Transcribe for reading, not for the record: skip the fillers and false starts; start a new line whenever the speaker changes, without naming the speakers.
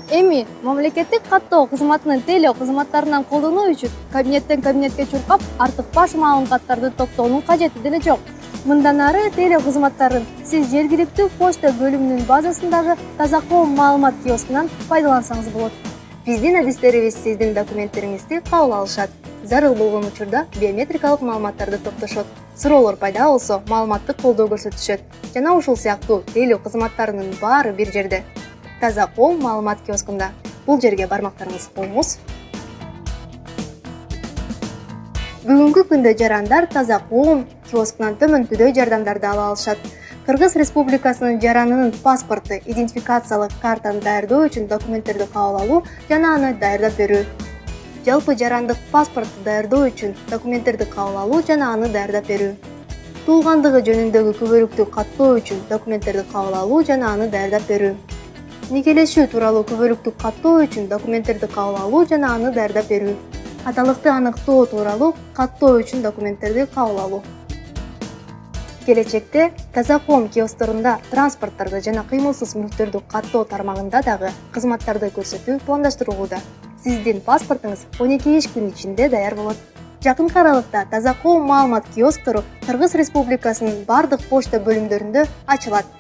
Эми мамлекеттик каттоо кызматынын теле кызматтарынан колдонуу үчүн кабинеттен кабинетке чуркап артык баш маалыматтарды топтоонун кажети деле жок. Мындан ары теле кызматтарын сиз жергиликтүү почта бөлүмүнүн базасындагы таза коом маалымат киоскунан пайдалансаңыз болот. Биздин адистерибиз сиздин документтериңизди кабыл алышат. Зарыл болгон учурда биометрикалык маалыматтарды топтошот. Суроолор пайда болсо маалыматтык колдоо көрсөтүшөт. Жана ушул сыяктуу теле кызматтарынын баары бир жерде. Таза коом маалымат киоскунда. Бул жерге бармактарыңызды коюңуз. Бүгүнкү күндө жарандар таза коом киоскунан төмөнкүдөй жардамдарды ала алышат. Кыргыз Республикасынын жаранынын паспорту, идентификациялык картаны даярдоо үчүн документтерди кабыл алуу жана аны даярдап берүү. Жалпы жарандык паспорту даярдоо үчүн документтерди кабыл алуу жана аны даярдап берүү. Туулгандыгы жөнүндөгү күбөлүктү каттоо үчүн документтерди кабыл алуу жана аны даярдап берүү. Никелешүү тууралуу күбөлүктү каттоо үчүн документтерди кабыл алуу жана аны даярдап берүү. Аталыкты аныктоо тууралуу каттоо үчүн документтерди кабыл алуу. Келечекте таза коом киосторунда транспорттарды жана кыймылсыз мүлктөрдү каттоо тармагында дагы кызматтарды көрсөтүү пландаштырылууда. Сиздин паспортуңуз 12 иш күн ичинде даяр болот. Жакынкы аралыкта таза коом маалымат киостору Кыргыз Республикасынын бардык почта бөлүмдөрүндө ачылат.